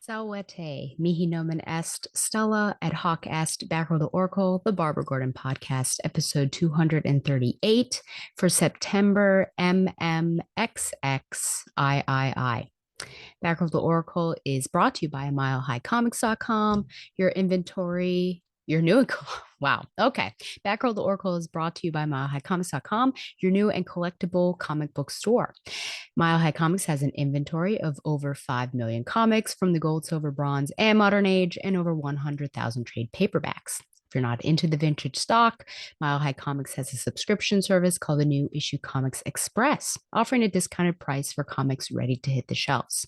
Salvete, mihi nomen est, Stella et hoc est, Batgirl the Oracle, the Barbara Gordon podcast, episode 238 for September MMXXIII. Batgirl the Oracle is brought to you by milehighcomics.com. Your inventory, your new, wow, okay. Batgirl the Oracle is brought to you by milehighcomics.com, your new and collectible comic book store. Mile High Comics has an inventory of over 5 million comics from the gold, silver, bronze, and modern age, and over 100,000 trade paperbacks. If you're not into the vintage stock, Mile High Comics has a subscription service called the New Issue Comics Express, offering a discounted price for comics ready to hit the shelves.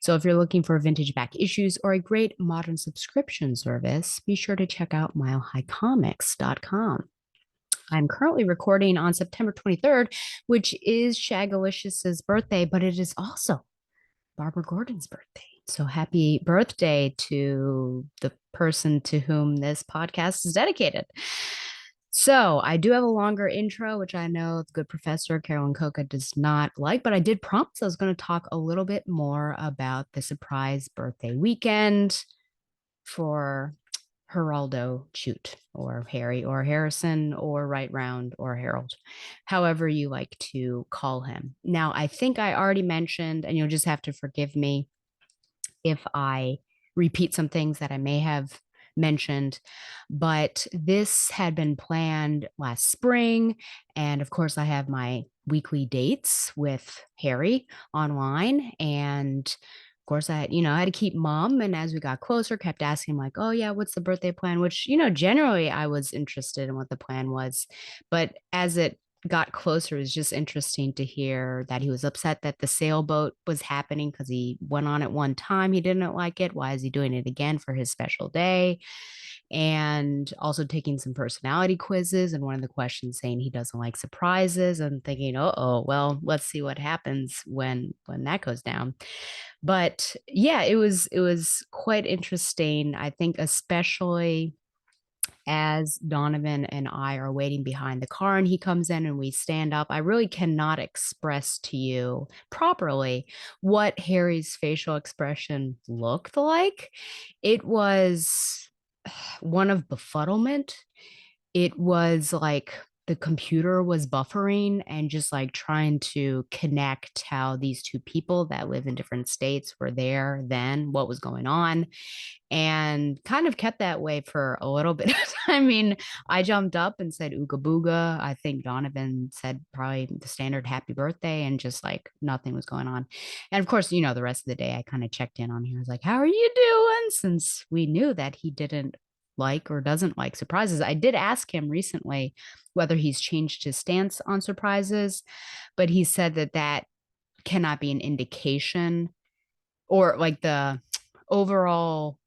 So if you're looking for vintage back issues or a great modern subscription service, be sure to check out milehighcomics.com. I'm currently recording on September 23rd, which is Shagalicious' birthday, but it is also Barbara Gordon's birthday. So happy birthday to the person to whom this podcast is dedicated. So I do have a longer intro, which I know the good professor Carolyn Coca does not like, but I did promise I was going to talk a little bit more about the surprise birthday weekend for Geraldo Chute or Harry or Harrison or Right Round or Harold, however you like to call him. Now, I think I already mentioned, and you'll just have to forgive me if I repeat some things that I may have mentioned, but this had been planned last spring. And of course, I have my weekly dates with Harry online. And of course, I had to keep mum. And as we got closer, kept asking, like, oh, yeah, what's the birthday plan? Which, generally I was interested in what the plan was. But as it got closer, it was just interesting to hear that he was upset that the sailboat was happening because he went on it one time. He didn't like it. Why is he doing it again for his special day? And also taking some personality quizzes. And one of the questions saying he doesn't like surprises. And thinking, oh, well, let's see what happens when that goes down. But yeah, it was quite interesting. I think especially as Donovan and I are waiting behind the car and he comes in and we stand up, I really cannot express to you properly what Harry's facial expression looked like. It was one of befuddlement. It was like the computer was buffering and just like trying to connect how these two people that live in different states were there then, what was going on, and kind of kept that way for a little bit. I mean, I jumped up and said ooga booga. I think Donovan said probably the standard happy birthday, and just like nothing was going on. And of course, the rest of the day I kind of checked in on him. I was like, how are you doing? Since we knew that he didn't like or doesn't like surprises. I did ask him recently whether he's changed his stance on surprises, but he said that cannot be an indication, or like the overall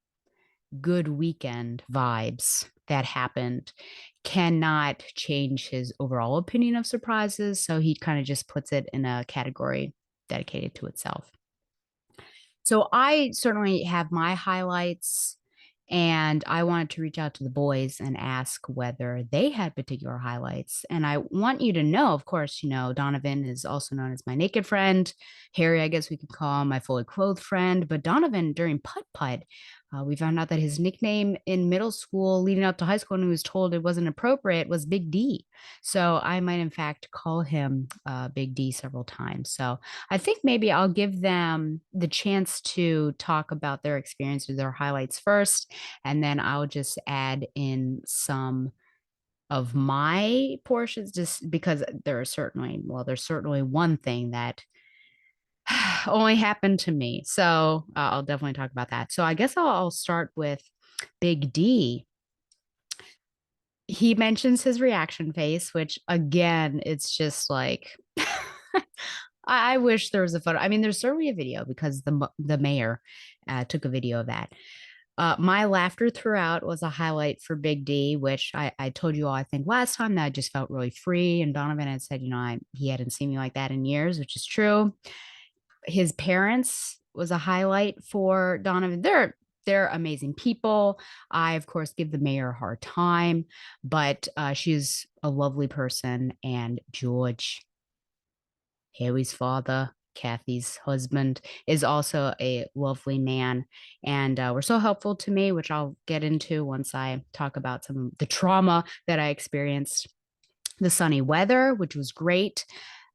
good weekend vibes that happened cannot change his overall opinion of surprises. So he kind of just puts it in a category dedicated to itself. So I certainly have my highlights, and I wanted to reach out to the boys and ask whether they had particular highlights. And I want you to know, of course, Donovan is also known as my naked friend. Harry, I guess we could call him my fully clothed friend. But Donovan, during Putt Putt, we found out that his nickname in middle school, leading up to high school, and he was told it wasn't appropriate, was Big D. So I might, in fact, call him Big D several times. So I think maybe I'll give them the chance to talk about their experiences, their highlights first, and then I'll just add in some of my portions just because there's certainly one thing that only happened to me. So I'll definitely talk about that. So I guess I'll start with Big D. He mentions his reaction face, which again, it's just like I wish there was a photo. I mean, there's certainly a video because the mayor took a video of that. My laughter throughout was a highlight for Big D, which I told you all, I think last time, that I just felt really free. And Donovan had said, he hadn't seen me like that in years, which is true. His parents was a highlight for Donovan. They're amazing people. I, of course, give the mayor a hard time, but she's a lovely person. And George, Harry's father, Kathy's husband, is also a lovely man and were so helpful to me, which I'll get into once I talk about some of the trauma that I experienced. The sunny weather, which was great.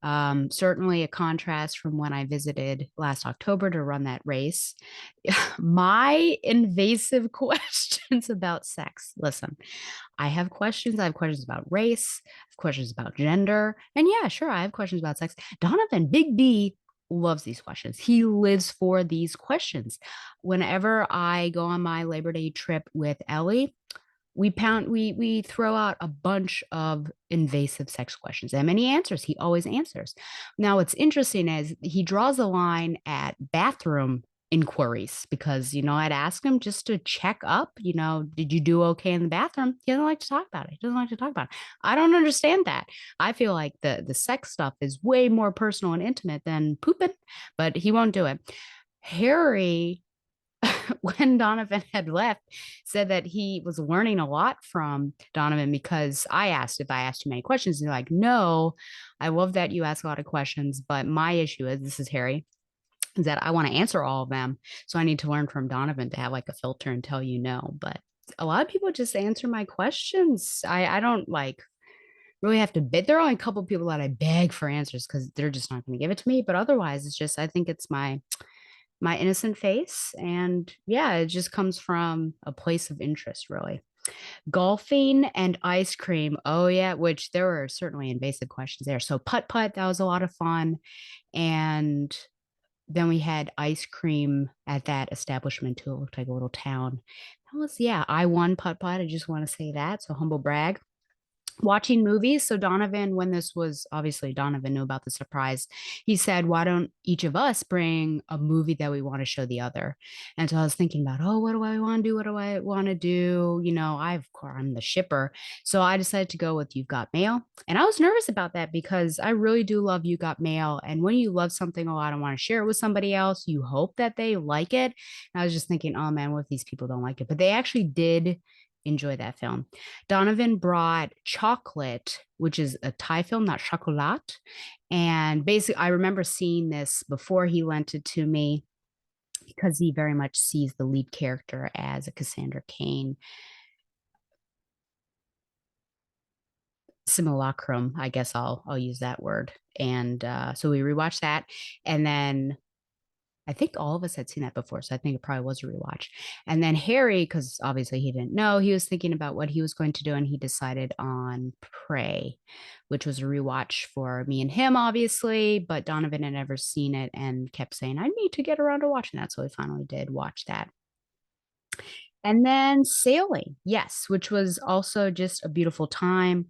Certainly a contrast from when I visited last October to run that race. My invasive questions about sex. Listen, I have questions. I have questions about race, I have questions about gender. And yeah, sure, I have questions about sex. Donovan, Big D, loves these questions. He lives for these questions. Whenever I go on my Labor Day trip with Ellie, we throw out a bunch of invasive sex questions and he answers. He always answers. Now what's interesting is he draws a line at bathroom inquiries because I'd ask him just to check up, did you do okay in the bathroom? He doesn't like to talk about it. He doesn't like to talk about it. I don't understand that. I feel like the sex stuff is way more personal and intimate than pooping, but he won't do it. Harry, when Donovan had left, said that he was learning a lot from Donovan because I asked if I asked too many questions. And he's like, no, I love that you ask a lot of questions, but my issue is, this is Harry, is that I want to answer all of them. So I need to learn from Donovan to have like a filter and tell you no. But a lot of people just answer my questions. I don't like really have to bid. There are only a couple of people that I beg for answers because they're just not going to give it to me. But otherwise, it's just, I think it's my innocent face. And yeah, it just comes from a place of interest, really. Golfing and ice cream. Oh, yeah, which there were certainly invasive questions there. So, putt putt, that was a lot of fun. And then we had ice cream at that establishment too. It looked like a little town. That was, yeah, I won putt putt. I just want to say that. So, humble brag. Watching movies. So Donovan, when this was obviously Donovan knew about the surprise, he said, why don't each of us bring a movie that we want to show the other? And so I was thinking about, oh, what do I want to do? What do I want to do? Of course I'm the shipper. So I decided to go with You've Got Mail. And I was nervous about that because I really do love You Got Mail. And when you love something a lot and want to share it with somebody else, you hope that they like it. And I was just thinking, oh man, what if these people don't like it? But they actually did enjoy that film. Donovan brought Chocolate, which is a Thai film, not chocolat. And basically, I remember seeing this before he lent it to me because he very much sees the lead character as a Cassandra Cain simulacrum. I guess I'll use that word. And so we rewatched that, and then I think all of us had seen that before, so I think it probably was a rewatch. And then Harry, because obviously he didn't know, he was thinking about what he was going to do, and he decided on Prey, which was a rewatch for me and him, obviously. But Donovan had never seen it and kept saying, I need to get around to watching that. So we finally did watch that. And then sailing, yes, which was also just a beautiful time.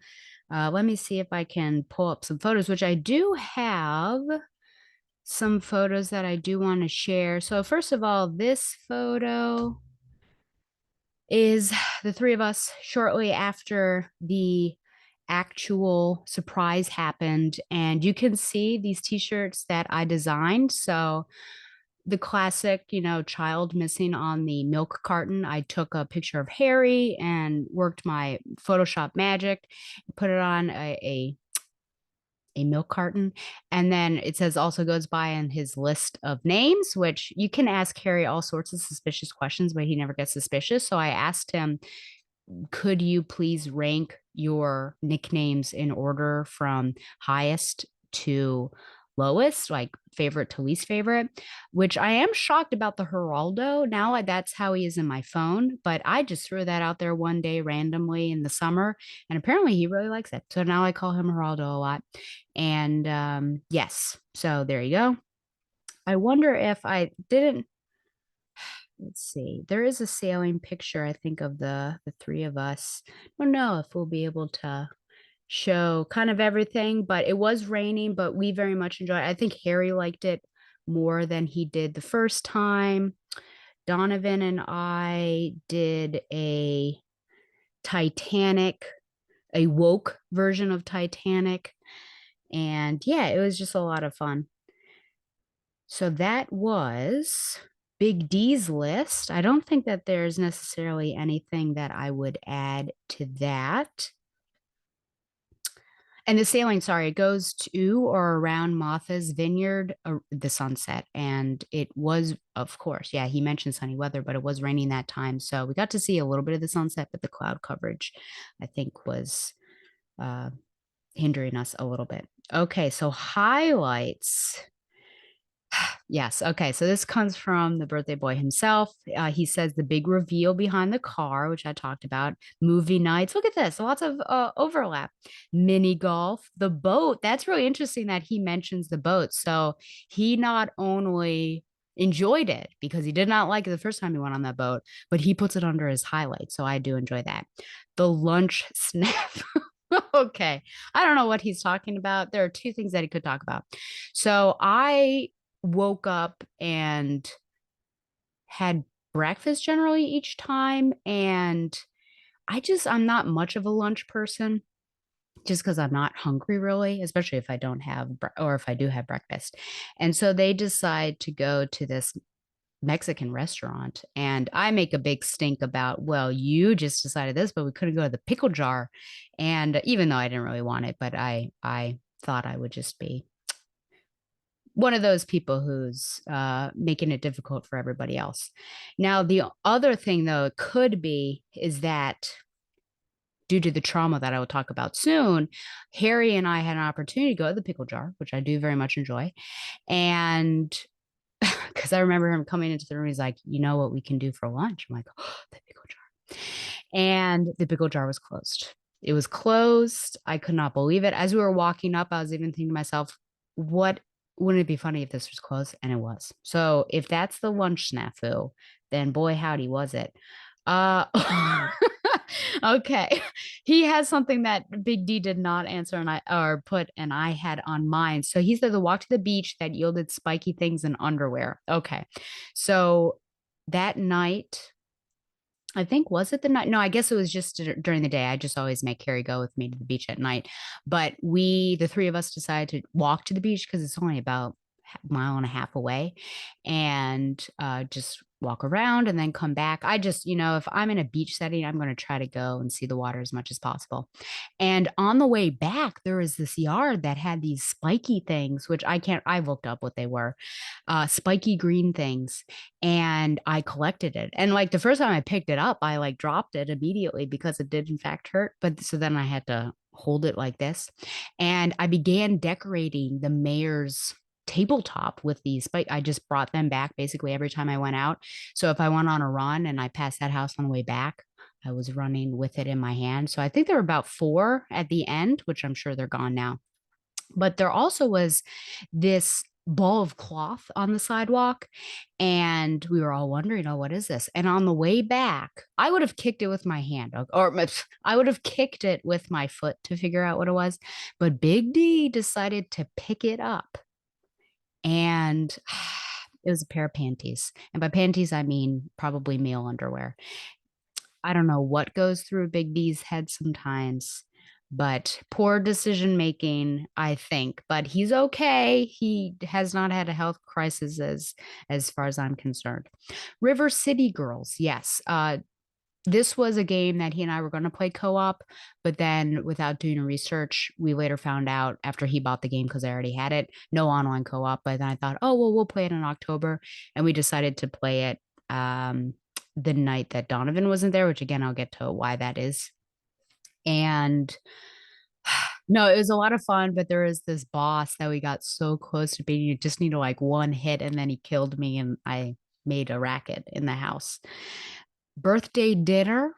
Let me see if I can pull up some photos, which I do have some photos that I do want to share. So, first of all, this photo is the three of us shortly after the actual surprise happened. And you can see these t shirts that I designed. So, the classic, child missing on the milk carton. I took a picture of Harry and worked my Photoshop magic, put it on a milk carton. And then it says also goes by in his list of names, which you can ask Harry all sorts of suspicious questions, but he never gets suspicious. So I asked him, could you please rank your nicknames in order from highest to lowest, like favorite to least favorite, which I am shocked about the Geraldo. Now that's how he is in my phone, but I just threw that out there one day randomly in the summer, and apparently he really likes it. So now I call him Geraldo a lot. And yes, so there you go. I wonder if I didn't. Let's see. There is a sailing picture, I think, of the three of us. I don't know if we'll be able to show kind of everything, but it was raining, but we very much enjoyed it. I think Harry liked it more than he did the first time. Donovan and I did a Titanic, a woke version of Titanic. And yeah, it was just a lot of fun. So that was Big D's list. I don't think that there's necessarily anything that I would add to that. And the sailing, sorry, it goes to or around Martha's Vineyard, the sunset. And it was, of course, yeah, he mentioned sunny weather, but it was raining that time. So we got to see a little bit of the sunset, but the cloud coverage, I think, was uh, hindering us a little bit. Okay, so highlights. Yes. Okay. So this comes from the birthday boy himself. He says the big reveal behind the car, which I talked about, movie nights. Look at this. Lots of overlap. Mini golf, the boat. That's really interesting that he mentions the boat. So he not only enjoyed it because he did not like it the first time he went on that boat, but he puts it under his highlight. So I do enjoy that. The lunch snap. Okay. I don't know what he's talking about. There are two things that he could talk about. So I woke up and had breakfast generally each time. And I'm not much of a lunch person just because I'm not hungry really, especially if I don't have, or if I do have breakfast. And so they decide to go to this Mexican restaurant. And I make a big stink about, well, you just decided this, but we couldn't go to the pickle jar. And even though I didn't really want it, but I thought I would just be one of those people who's making it difficult for everybody else. Now, the other thing, though, it could be is that due to the trauma that I will talk about soon, Harry and I had an opportunity to go to the pickle jar, which I do very much enjoy. And because I remember him coming into the room, he's like, you know what we can do for lunch? I'm like, oh, the pickle jar. And the pickle jar was closed. It was closed. I could not believe it. As we were walking up, I was even thinking to myself, what wouldn't it be funny if this was closed? And it was. So if that's the lunch snafu, then boy, howdy, was it. Uh, okay. He has something that Big D did not answer and I or put and I had on mine. So he said the walk to the beach that yielded spiky things in underwear. Okay. So that night, I think was it the night? No, I guess it was just during the day. I just always make Carrie go with me to the beach at night. But the three of us, decided to walk to the beach because it's only about a mile and a half away, and just walk around and then come back. I just, if I'm in a beach setting, I'm going to try to go and see the water as much as possible. And on the way back, there was this yard that had these spiky things, which I looked up what they were, spiky green things, and I collected it. And like the first time I picked it up, I like dropped it immediately because it did in fact hurt. But so then I had to hold it like this. And I began decorating the mayor's tabletop with these, but I just brought them back basically every time I went out. So if I went on a run and I passed that house on the way back, I was running with it in my hand. So I think there were about four at the end, which I'm sure they're gone now. But there also was this ball of cloth on the sidewalk. And we were all wondering, oh, what is this? And on the way back, I would have kicked it with my hand, or I would have kicked it with my foot to figure out what it was. But Big D decided to pick it up. And it was a pair of panties. And by panties, I mean probably male underwear. I don't know what goes through Big D's head sometimes, but poor decision making, I think. But he's okay. He has not had a health crisis as far as I'm concerned. River City Girls, yes. This was a game that he and I were going to play co-op, but then without doing research, we later found out after he bought the game because I already had it, no online co-op. But then I thought, oh well, we'll play it in October, and we decided to play it the night that Donovan wasn't there, which again I'll get to why that is. And no, it was a lot of fun, but there is this boss that we got so close to beating. You just need to like one hit, and then he killed me, and I made a racket in the house. Birthday dinner,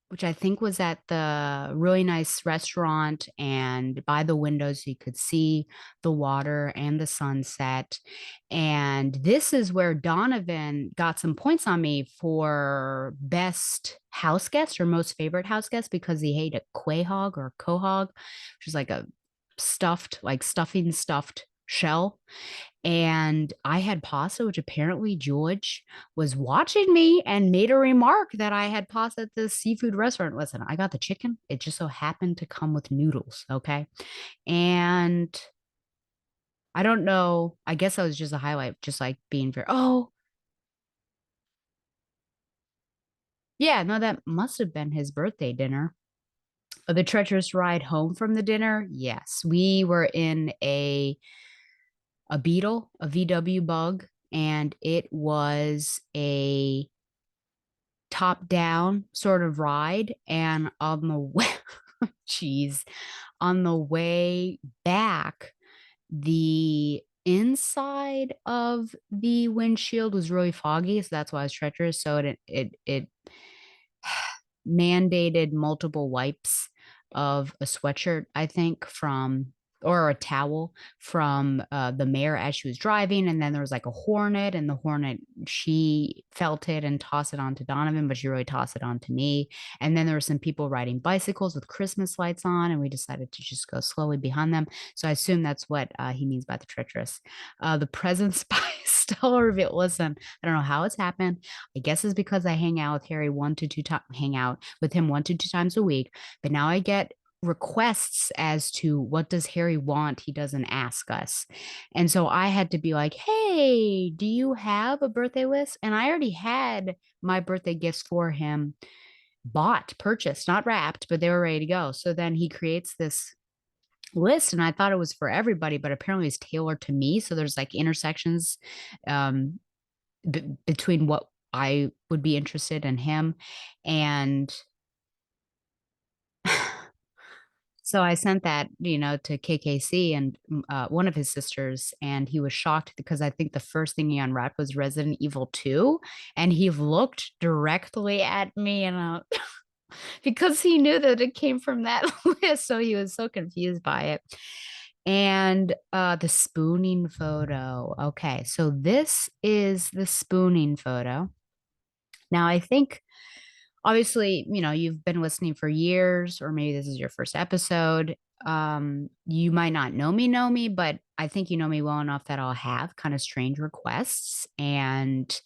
which I think was at the really nice restaurant and by the windows so you could see the water and the sunset. And this is where Donovan got some points on me for best house guest or most favorite house guest because he ate a quahog or quahog, which is like a stuffing stuffed shell. And I had pasta, which apparently George was watching me and made a remark that I had pasta at the seafood restaurant. Listen, I got the chicken. It just so happened to come with noodles. Okay. And I don't know. I guess that was just a highlight, just like being very, oh, yeah, no, that must have been his birthday dinner. The treacherous ride home from the dinner, yes, we were in a Beetle, a VW Bug, and it was a top down sort of ride. And on the way, geez, on the way back, the inside of the windshield was really foggy, so that's why it was treacherous. So it mandated multiple wipes of a sweatshirt, I think, from or a towel from the mayor as she was driving. And then there was like a hornet, and the hornet, she felt it and tossed it onto Donovan, but she really tossed it onto me. And then there were some people riding bicycles with Christmas lights on, and we decided to just go slowly behind them. So I assume that's what he means by the treacherous. The presence by Stella reveal. Listen, I don't know how it's happened. I guess it's because I hang out with Harry one to two times, hang out with him 1 to 2 times a week. But now I get requests as to what does Harry want. He doesn't ask us. And so I had to be like, hey, do you have a birthday list? And I already had my birthday gifts for him bought, purchased, not wrapped, but they were ready to go. So then he creates this list, and I thought it was for everybody, but apparently it's tailored to me. So there's like intersections um, between what I would be interested in him. And so I sent that, to KKC and one of his sisters, and he was shocked because I think the first thing he unwrapped was Resident Evil 2, and he looked directly at me, and because he knew that it came from that list, so he was so confused by it. And the spooning photo. Okay, so this is the spooning photo. Now, I think obviously, you've been listening for years, or maybe this is your first episode. You might not know me, but I think you know me well enough that I'll have kind of strange requests. And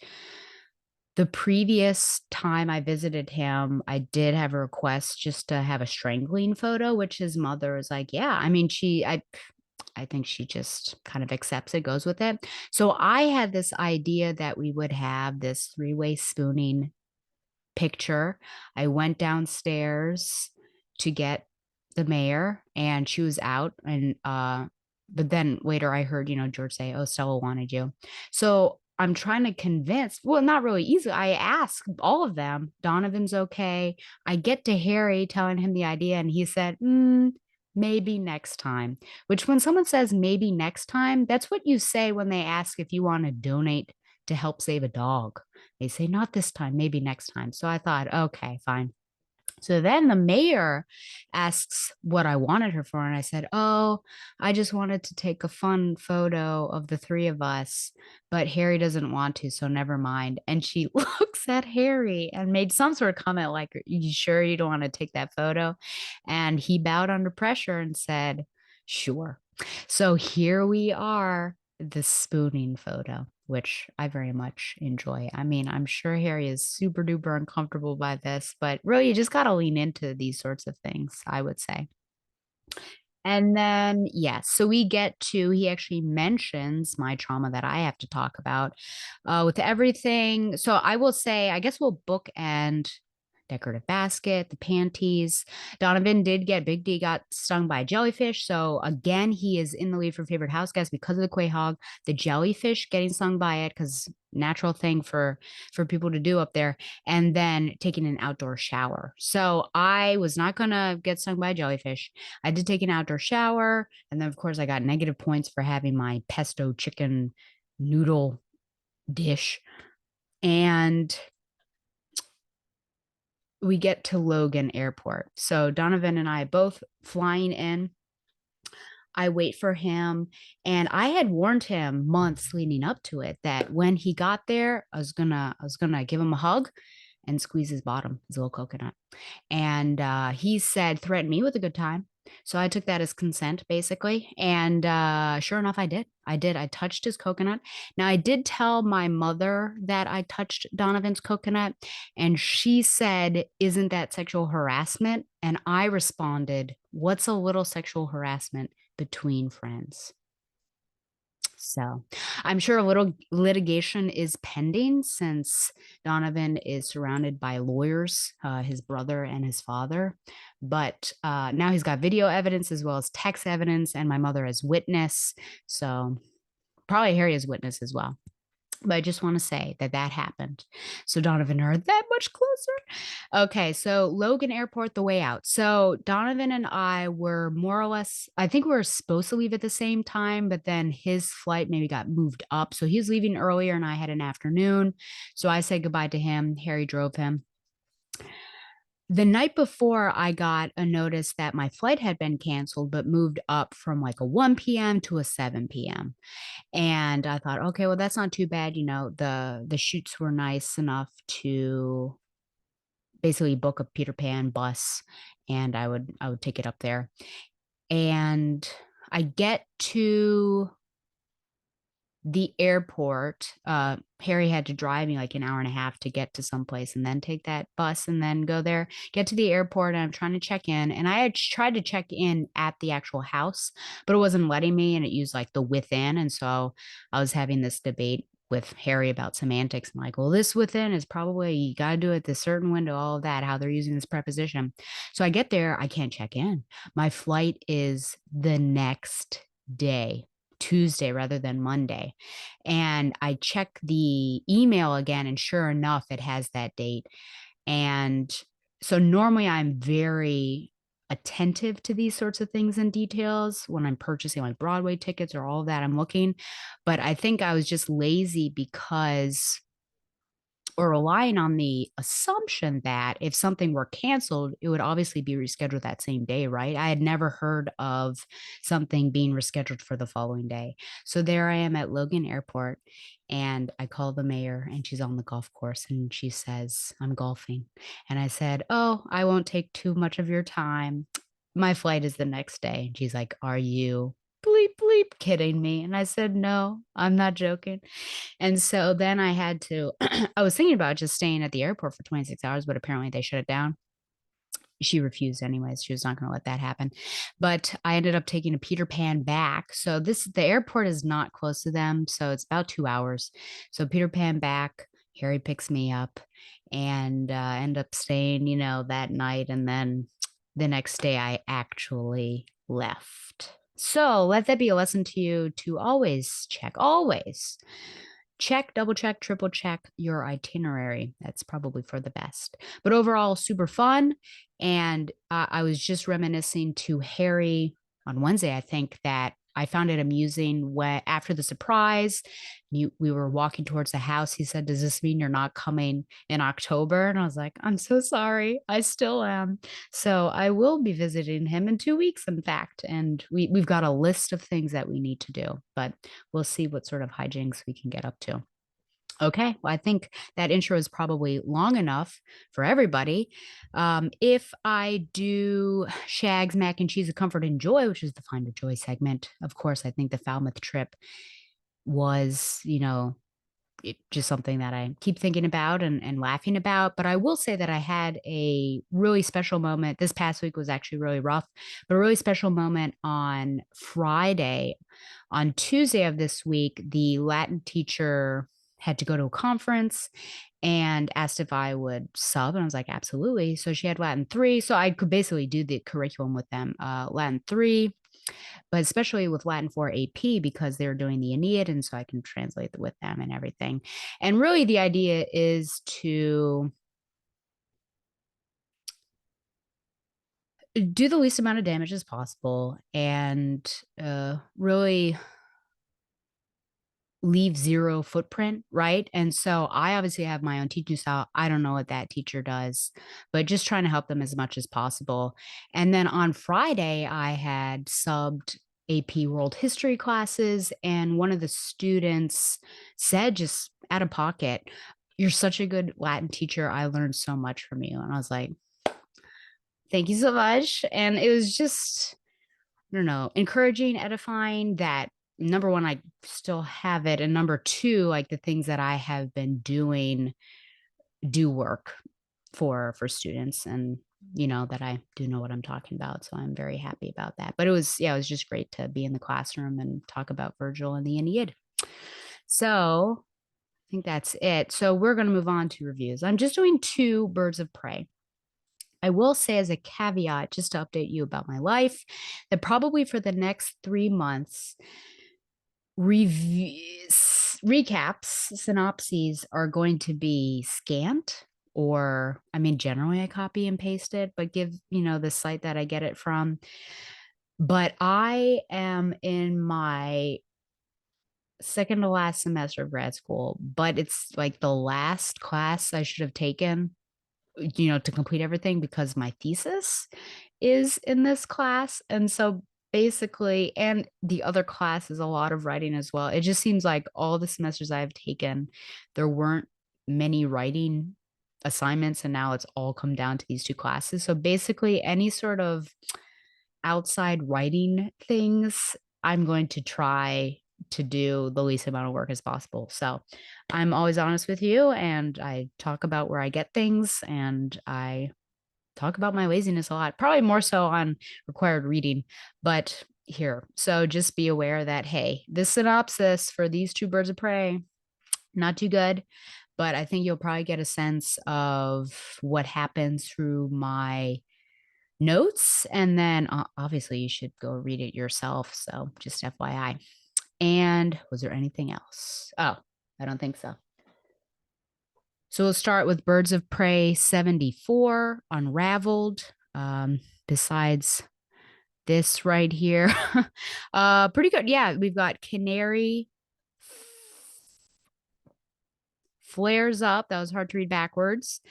the previous time I visited him, I did have a request just to have a strangling photo, which his mother was like, yeah, I mean, I think she just kind of accepts it, goes with it. So I had this idea that we would have this three-way spooning picture. I went downstairs to get the mayor, and she was out. And but then later I heard, George say, "Oh, Stella wanted you." So I'm trying to convince, well, not really easy. I ask all of them. Donovan's okay. I get to Harry telling him the idea, and he said, maybe next time. Which, when someone says maybe next time, that's what you say when they ask if you want to donate to help save a dog. They say, not this time, maybe next time. So I thought, okay, fine. So then the mayor asks what I wanted her for. And I said, oh, I just wanted to take a fun photo of the three of us, but Harry doesn't want to, so never mind. And she looks at Harry and made some sort of comment like, you sure you don't want to take that photo? And he bowed under pressure and said, sure. So here we are, the spooning photo, which I very much enjoy. I mean, I'm sure Harry is super duper uncomfortable by this, but really, you just got to lean into these sorts of things, I would say. And then, yes, so we get to, he actually mentions my trauma that I have to talk about with everything. So I will say, I guess we'll bookend decorative basket, the panties. Donovan did get, Big D got stung by a jellyfish. So again, he is in the lead for favorite house guest because of the quahog, the jellyfish getting stung by it, because natural thing for people to do up there, and then taking an outdoor shower. So I was not gonna get stung by a jellyfish. I did take an outdoor shower, and then of course I got negative points for having my pesto chicken noodle dish. And we get to Logan Airport. So Donovan and I both flying in. I wait for him, and I had warned him months leading up to it that when he got there, I was gonna give him a hug and squeeze his bottom, his little coconut. And he said, threaten me with a good time. So I took that as consent, basically. And sure enough, I did. I did. I touched his coconut. Now, I did tell my mother that I touched Donovan's coconut, and she said, isn't that sexual harassment? And I responded, what's a little sexual harassment between friends? So I'm sure a little litigation is pending since Donovan is surrounded by lawyers, his brother and his father. But now he's got video evidence as well as text evidence, and my mother as witness. So probably Harry as witness as well. But I just want to say that that happened. So Donovan are that much closer. Okay, so Logan Airport, the way out. So Donovan and I were more or less, I think we were supposed to leave at the same time, but then his flight maybe got moved up. So he was leaving earlier and I had an afternoon. So I said goodbye to him. Harry drove him. The night before, I got a notice that my flight had been canceled, but moved up from like a 1 p.m. to a 7 p.m. And I thought, okay, well, that's not too bad. You know, the shoots were nice enough to basically book a Peter Pan bus, and I would take it up there. And I get to the airport. Harry had to drive me like an hour and a half to get to someplace and then take that bus and then go there, get to the airport. And I'm trying to check in. And I had tried to check in at the actual house, but it wasn't letting me. And it used like the within. And so I was having this debate with Harry about semantics. I'm like, well, this within is probably, you got to do it this certain window, all of that, how they're using this preposition. So I get there, I can't check in. My flight is the next day. Tuesday rather than Monday. And I check the email again, and sure enough, it has that date. And so normally I'm very attentive to these sorts of things and details when I'm purchasing like Broadway tickets or all of that. I'm looking, but I think I was just lazy because or relying on the assumption that if something were canceled, it would obviously be rescheduled that same day, right? I had never heard of something being rescheduled for the following day. So there I am at Logan Airport, and I call the mayor, and she's on the golf course, and she says, I'm golfing. And I said, oh, I won't take too much of your time. My flight is the next day. And she's like, are you bleep bleep kidding me? And I said, no, I'm not joking. And so then I had to, I was thinking about just staying at the airport for 26 hours, but apparently they shut it down. She refused anyways. She was not going to let that happen. But I ended up taking a Peter Pan back. So the airport is not close to them. So it's about 2 hours. So Peter Pan back, Harry picks me up and end up staying, that night. And then the next day I actually left. So let that be a lesson to you to always check, double check, triple check your itinerary. That's probably for the best. But overall, super fun. And I was just reminiscing to Harry on Wednesday, I think, that I found it amusing when after the surprise, we were walking towards the house. He said, does this mean you're not coming in October? And I was like, I'm so sorry. I still am. So I will be visiting him in 2 weeks, in fact. And we've got a list of things that we need to do, but we'll see what sort of hijinks we can get up to. Okay, well, I think that intro is probably long enough for everybody. If I do Shags, Mac and Cheese of Comfort and Joy, which is the Find a Joy segment, of course, I think the Falmouth trip was, just something that I keep thinking about and laughing about. But I will say that I had a really special moment. This past week was actually really rough, but a really special moment on Friday. On Tuesday of this week, the Latin teacher had to go to a conference and asked if I would sub. And I was like, absolutely. So she had Latin 3. So I could basically do the curriculum with them, Latin 3, but especially with Latin 4 AP because they're doing the Aeneid. And so I can translate with them and everything. And really the idea is to do the least amount of damage as possible and really leave zero footprint, right? And so I obviously have my own teaching style. I don't know what that teacher does, but just trying to help them as much as possible. And then on Friday, I had subbed AP World History classes, and one of the students said, just out of pocket, you're such a good Latin teacher. I learned so much from you. And I was like, thank you so much. And it was just, I don't know, encouraging, edifying that number one, I still have it. And number two, like the things that I have been doing do work for students. And that I do know what I'm talking about. So I'm very happy about that. But it was just great to be in the classroom and talk about Virgil and the Aeneid. So I think that's it. So we're going to move on to reviews. I'm just doing two Birds of Prey. I will say, as a caveat, just to update you about my life, that probably for the next 3 months, recaps, synopses are going to be scant, or I mean, generally I copy and paste it, but give, the site that I get it from. But I am in my second to last semester of grad school, but it's like the last class I should have taken, to complete everything, because my thesis is in this class. And so basically, and the other class is a lot of writing as well. It just seems like all the semesters I've taken, there weren't many writing assignments, and now it's all come down to these two classes. So basically, any sort of outside writing things, I'm going to try to do the least amount of work as possible. So I'm always honest with you, and I talk about where I get things, and I talk about my laziness a lot, probably more so on required reading, but here. So just be aware that, hey, this synopsis for these two Birds of Prey, not too good, but I think you'll probably get a sense of what happens through my notes. And then obviously you should go read it yourself. So just FYI. And was there anything else? Oh, I don't think so. So we'll start with Birds of Prey 74, Unraveled. Besides this right here, pretty good. Yeah, we've got Canary flares up. That was hard to read backwards.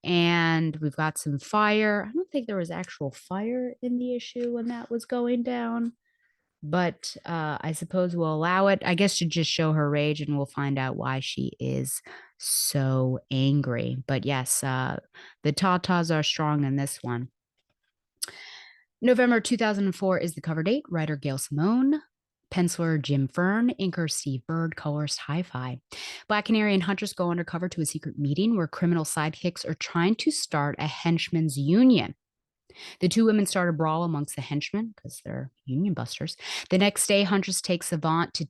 And we've got some fire. I don't think there was actual fire in the issue when that was going down, but I suppose we'll allow it, I guess, to just show her rage, and we'll find out why she is so angry. But yes, the tatas are strong in this one. November 2004 is the cover date. Writer Gail Simone, penciler Jim Fern, inker Steve Bird, colorist Hi-Fi. Black Canary and Huntress go undercover to a secret meeting where criminal sidekicks are trying to start a henchman's union. The two women start a brawl amongst the henchmen because they're union busters. The next day, Huntress takes Savant to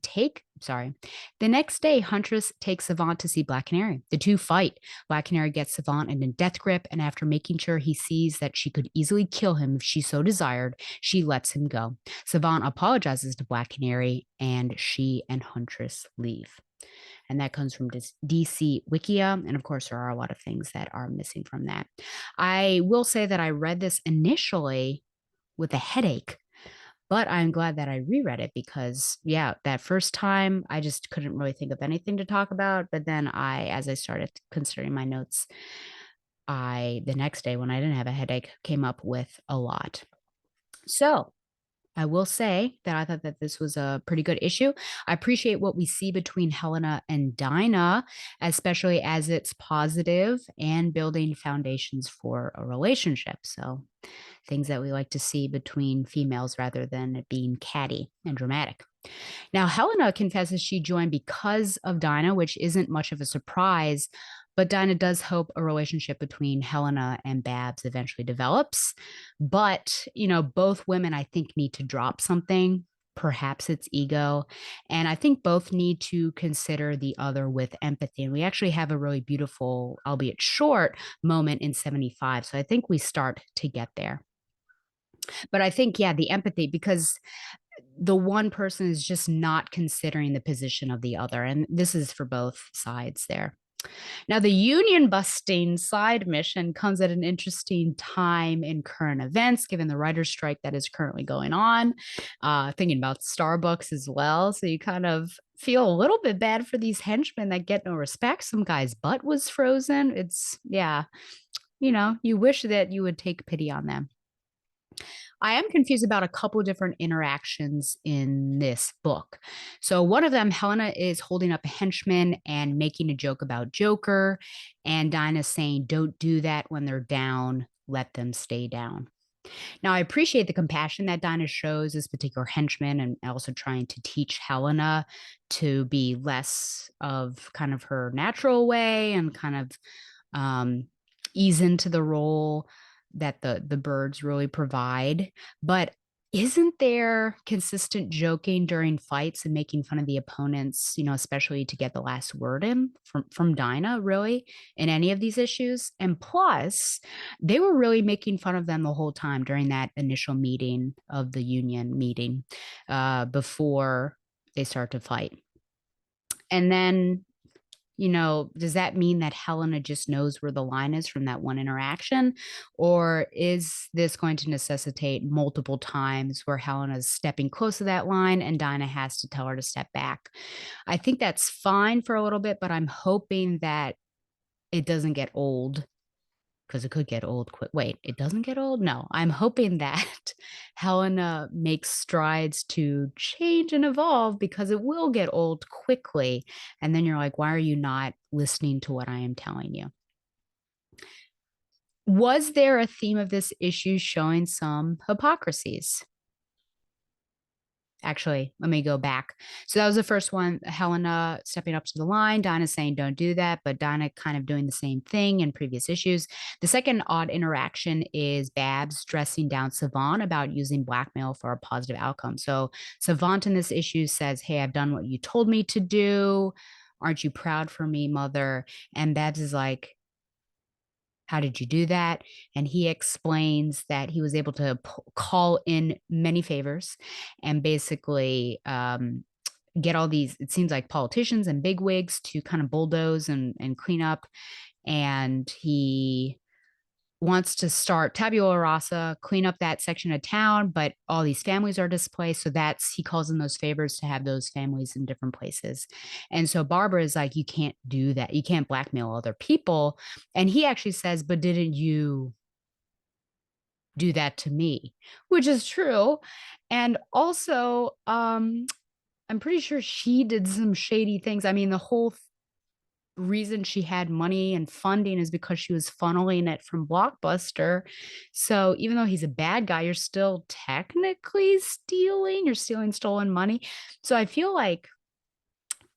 see Black Canary. The two fight. Black Canary gets Savant in a death grip, and after making sure he sees that she could easily kill him if she so desired, she lets him go. Savant apologizes to Black Canary, and she and Huntress leave. And that comes from DC Wikia. And of course, there are a lot of things that are missing from that. I will say that I read this initially with a headache, but I'm glad that I reread it because, yeah, that first time I just couldn't really think of anything to talk about. But then as I started considering my notes, the next day when I didn't have a headache, came up with a lot. So I will say that I thought that this was a pretty good issue. I appreciate what we see between Helena and Dinah, especially as it's positive and building foundations for a relationship. So things that we like to see between females rather than it being catty and dramatic. Now, Helena confesses she joined because of Dinah, which isn't much of a surprise, but Dinah does hope a relationship between Helena and Babs eventually develops. But, both women, I think, need to drop something. Perhaps it's ego. And I think both need to consider the other with empathy. And we actually have a really beautiful, albeit short, moment in 75. So I think we start to get there. But I think, yeah, the empathy, because the one person is just not considering the position of the other. And this is for both sides there. Now, the union busting side mission comes at an interesting time in current events, given the writer's strike that is currently going on. Thinking about Starbucks as well. So you kind of feel a little bit bad for these henchmen that get no respect. Some guy's butt was frozen. Yeah, you wish that you would take pity on them. I am confused about a couple of different interactions in this book. So, one of them, Helena is holding up a henchman and making a joke about Joker, and Dinah's saying, "Don't do that when they're down, let them stay down." Now, I appreciate the compassion that Dinah shows this particular henchman and also trying to teach Helena to be less of kind of her natural way and kind of ease into the role. that the birds really provide. But isn't there consistent joking during fights and making fun of the opponents, especially to get the last word in from Dinah, really, in any of these issues? And plus, they were really making fun of them the whole time during that initial meeting of the union meeting, before they start to fight. And then, does that mean that Helena just knows where the line is from that one interaction? Or is this going to necessitate multiple times where Helena's stepping close to that line and Dinah has to tell her to step back? I think that's fine for a little bit, but I'm hoping that it doesn't get old, because it could get old quick. Wait, it doesn't get old? No, I'm hoping that Helena makes strides to change and evolve, because it will get old quickly. And then you're like, why are you not listening to what I am telling you? Was there a theme of this issue showing some hypocrisies? Actually, let me go back. So that was the first one, Helena stepping up to the line, Dinah saying, don't do that, but Dinah kind of doing the same thing in previous issues. The second odd interaction is Babs dressing down Savant about using blackmail for a positive outcome. So Savant in this issue says, hey, I've done what you told me to do. Aren't you proud for me, mother? And Babs is like, how did you do that? And he explains that he was able to call in many favors and basically get all these, it seems like, politicians and bigwigs to kind of bulldoze and clean up. And he wants to start tabula rasa, clean up that section of town, but all these families are displaced. So he calls in those favors to have those families in different places. And so Barbara is like, you can't do that. You can't blackmail other people. And he actually says, but didn't you do that to me? Which is true. And also, I'm pretty sure she did some shady things. I mean, the whole reason she had money and funding is because she was funneling it from Blockbuster. So even though he's a bad guy, you're still technically stealing. You're stealing stolen money. So I feel like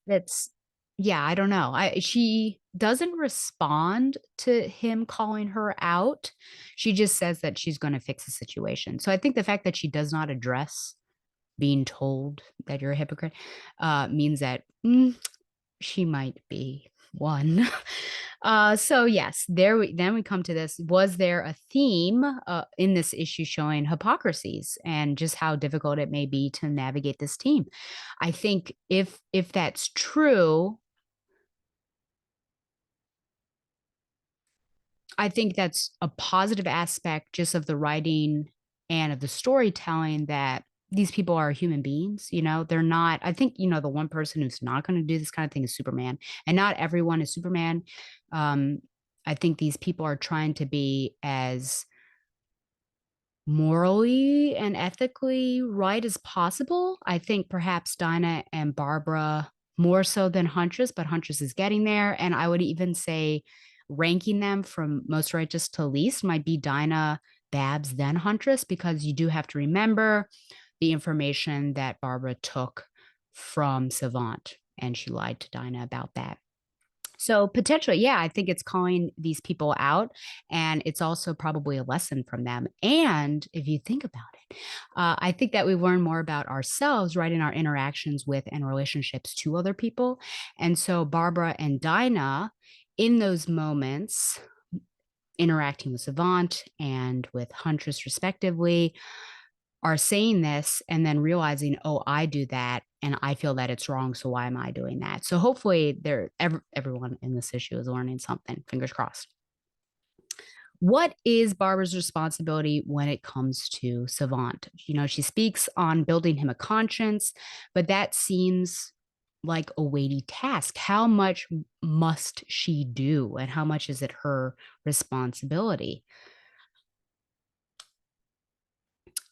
that's, yeah, I don't know. She doesn't respond to him calling her out. She just says that she's going to fix the situation. So I think the fact that she does not address being told that you're a hypocrite means that she might be one. So yes, then we come to this. Was there a theme in this issue showing hypocrisies and just how difficult it may be to navigate this team? I think if that's true, I think that's a positive aspect just of the writing and of the storytelling, that these people are human beings. They're not, I think, the one person who's not going to do this kind of thing is Superman, and not everyone is Superman. Um, I think these people are trying to be as morally and ethically right as possible. I think perhaps Dinah and Barbara more so than Huntress, but Huntress is getting there. And I would even say ranking them from most righteous to least might be Dinah, Babs, then Huntress, because you do have to remember the information that Barbara took from Savant, and she lied to Dinah about that. So potentially, yeah, I think it's calling these people out, and it's also probably a lesson from them. And if you think about it, I think that we learn more about ourselves, right, in our interactions with and relationships to other people. And so Barbara and Dinah, in those moments, interacting with Savant and with Huntress respectively, are saying this and then realizing, oh, I do that and I feel that it's wrong. So why am I doing that? So hopefully everyone in this issue is learning something. Fingers crossed. What is Barbara's responsibility when it comes to Savant? She speaks on building him a conscience, but that seems like a weighty task. How much must she do, and how much is it her responsibility?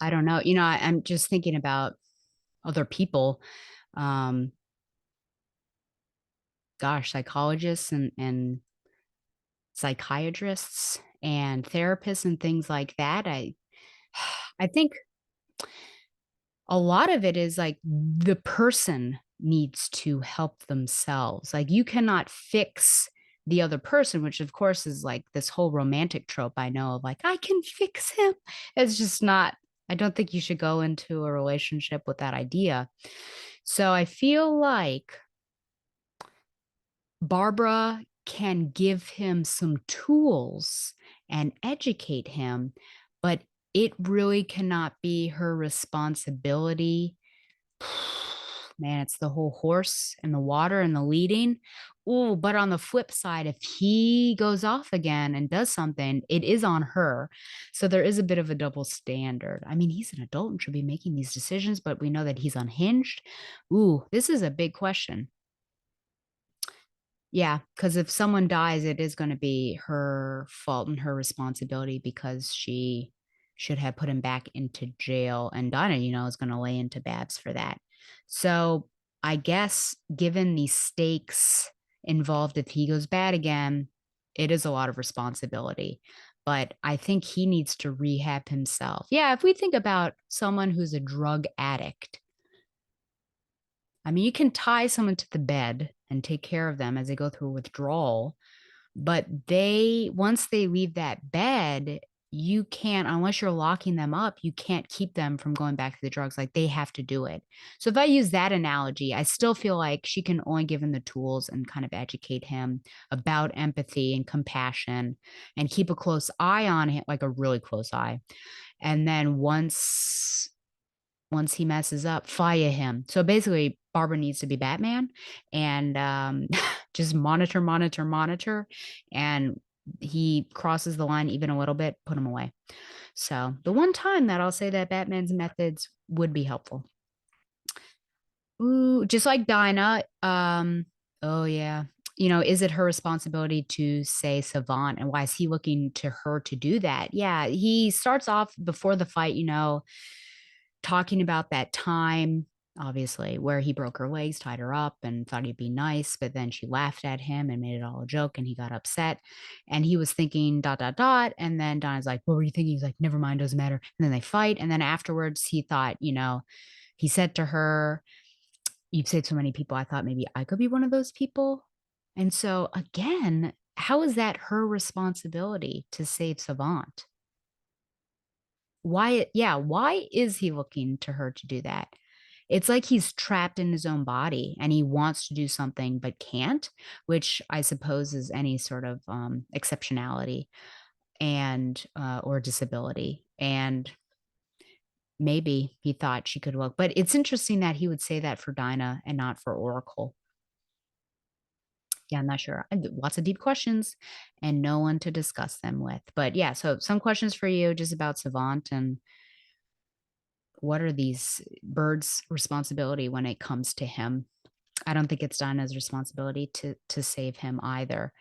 I don't know. I'm just thinking about other people. Um, Gosh, psychologists and psychiatrists and therapists and things like that. I think a lot of it is like the person needs to help themselves. Like, you cannot fix the other person, which of course is like this whole romantic trope I know of like, I can fix him. It's just not, I don't think you should go into a relationship with that idea. So I feel like Barbara can give him some tools and educate him, but it really cannot be her responsibility. Man, it's the whole horse and the water and the leading. Oh, but on the flip side, if he goes off again and does something, it is on her. So there is a bit of a double standard. I mean, he's an adult and should be making these decisions, but we know that he's unhinged. Ooh, this is a big question. Yeah, because if someone dies, it is going to be her fault and her responsibility because she should have put him back into jail. And Donna, is going to lay into Babs for that. So I guess given the stakes involved, if he goes bad again, it is a lot of responsibility. But I think he needs to rehab himself. Yeah, if we think about someone who's a drug addict, I mean, you can tie someone to the bed and take care of them as they go through withdrawal, but once they leave that bed, you can't, unless you're locking them up, you can't keep them from going back to the drugs. Like they have to do it. So if I use that analogy, I still feel like she can only give him the tools and kind of educate him about empathy and compassion and keep a close eye on him, like a really close eye. And then once he messes up, fire him. So basically, Barbara needs to be Batman and just monitor, monitor, monitor. And he crosses the line even a little bit, put him away. So the one time that I'll say that Batman's methods would be helpful. Ooh, just like Dinah. Oh yeah. Is it her responsibility to say Savant and why is he looking to her to do that? Yeah, he starts off before the fight, talking about that time, obviously, where he broke her legs, tied her up, and thought he'd be nice. But then she laughed at him and made it all a joke, and he got upset. And he was thinking, dot, dot, dot. And then Donna's like, what were you thinking? He's like, never mind, doesn't matter. And then they fight. And then afterwards, he thought, he said to her, you've saved so many people. I thought maybe I could be one of those people. And so, again, how is that her responsibility to save Savant? Why is he looking to her to do that? It's like he's trapped in his own body and he wants to do something but can't, which I suppose is any sort of exceptionality and or disability. And maybe he thought she could look, but it's interesting that he would say that for Dinah and not for Oracle. Yeah, I'm not sure. Lots of deep questions and no one to discuss them with. But yeah, so some questions for you just about Savant and what are these birds' responsibility when it comes to him? I don't think it's Dinah's responsibility to save him either.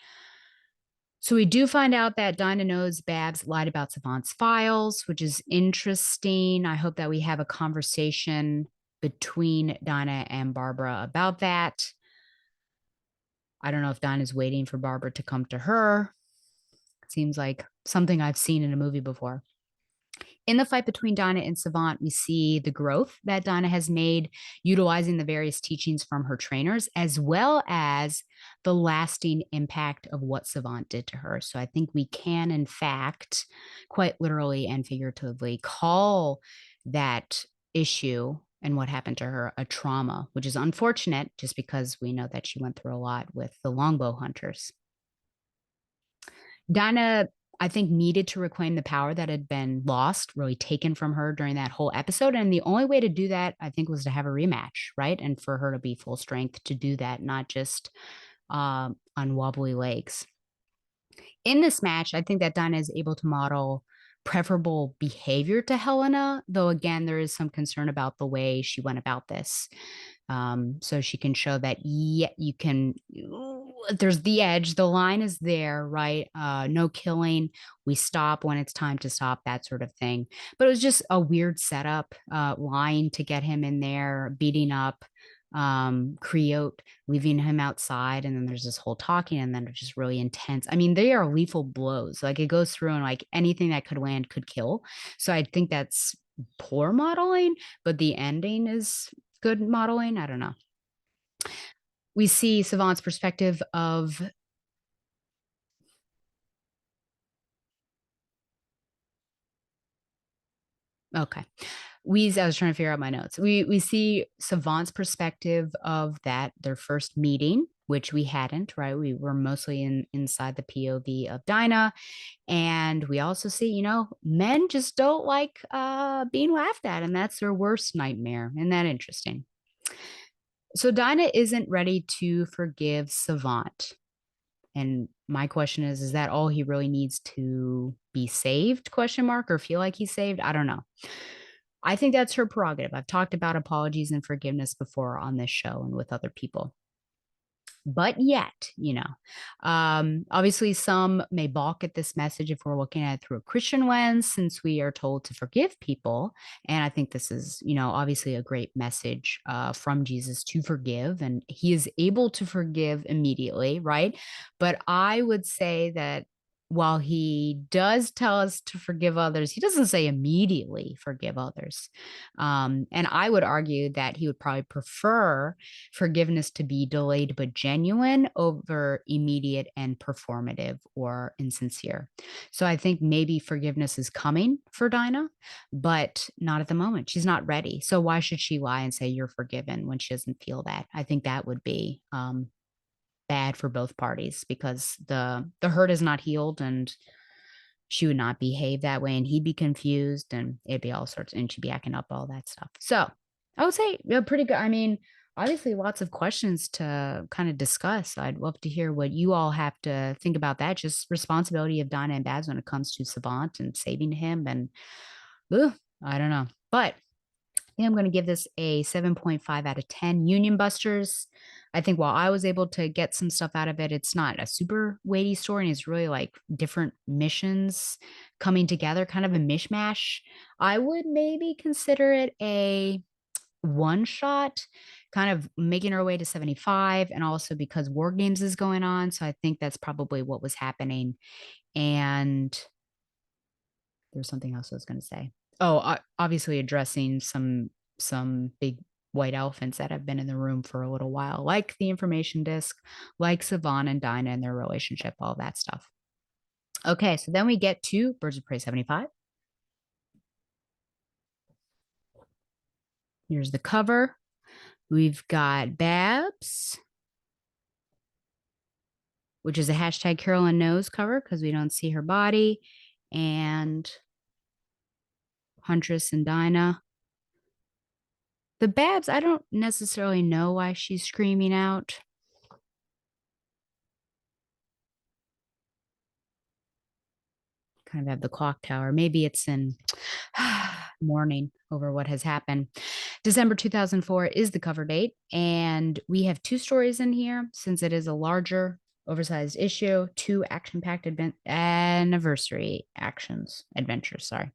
So we do find out that Dinah knows Babs lied about Savant's files, which is interesting. I hope that we have a conversation between Dinah and Barbara about that. I don't know if Dinah's waiting for Barbara to come to her. It seems like something I've seen in a movie before. In the fight between Dinah and Savant, we see the growth that Dinah has made utilizing the various teachings from her trainers, as well as the lasting impact of what Savant did to her. So I think we can, in fact, quite literally and figuratively, call that issue and what happened to her a trauma, which is unfortunate just because we know that she went through a lot with the longbow hunters. Dinah, I think, needed to reclaim the power that had been lost, really taken from her during that whole episode. And the only way to do that, I think, was to have a rematch, right? And for her to be full strength to do that, not just on wobbly legs. In this match, I think that Dinah is able to model preferable behavior to Helena, though again, there is some concern about the way she went about this. So she can show that, yeah, you can, there's the edge, the line is there, right? No killing, we stop when it's time to stop, that sort of thing. But it was just a weird setup, lying to get him in there, beating up Creote, leaving him outside, and then there's this whole talking, and then it's just really intense. I mean, they are lethal blows. Like it goes through, and like anything that could land could kill. So I think that's poor modeling, but the ending is good modeling. I don't know. We see Savant's perspective of Okay. I was trying to figure out my notes. We see Savant's perspective of that their first meeting, which we hadn't, right? We were mostly inside the POV of Dinah. And we also see, men just don't like being laughed at, and that's their worst nightmare. Isn't that interesting? So Dinah isn't ready to forgive Savant. And my question is that all he really needs to be saved, question mark, or feel like he's saved? I don't know. I think that's her prerogative. I've talked about apologies and forgiveness before on this show and with other people. But yet, obviously some may balk at this message if we're looking at it through a Christian lens, since we are told to forgive people. And I think this is, obviously a great message from Jesus to forgive, and he is able to forgive immediately, right? But I would say that while he does tell us to forgive others, he doesn't say immediately forgive others. And I would argue that he would probably prefer forgiveness to be delayed but genuine over immediate and performative or insincere. So I think maybe forgiveness is coming for Dinah, but not at the moment. She's not ready. So why should she lie and say you're forgiven when she doesn't feel that? I think that would be bad for both parties, because the hurt is not healed, and she would not behave that way, and he'd be confused, and it'd be all sorts, and she'd be acting up, all that stuff. So I would say pretty good. I mean, obviously lots of questions to kind of discuss. I'd love to hear what you all have to think about that. Just responsibility of Donna and Babs when it comes to Savant and saving him. And I don't know. But think I'm going to give this a 7.5 out of 10. Union Busters. I think while I was able to get some stuff out of it, it's not a super weighty story, and it's really like different missions coming together, kind of a mishmash. I would maybe consider it a one shot, kind of making our way to 75, and also because War Games is going on. So I think that's probably what was happening. And there's something else I was going to say. Oh, obviously addressing some big white elephants that have been in the room for a little while, like the information disk, like Savon and Dinah and their relationship, all that stuff. Okay, so then we get to Birds of Prey 75. Here's the cover. We've got Babs, which is a hashtag Carolyn Knows cover because we don't see her body, and Huntress and Dinah. The Babs, I don't necessarily know why she's screaming out. Kind of have the clock tower. Maybe it's in mourning over what has happened. December 2004 is the cover date, and we have two stories in here since it is a larger, oversized issue, two action-packed anniversary adventures, sorry.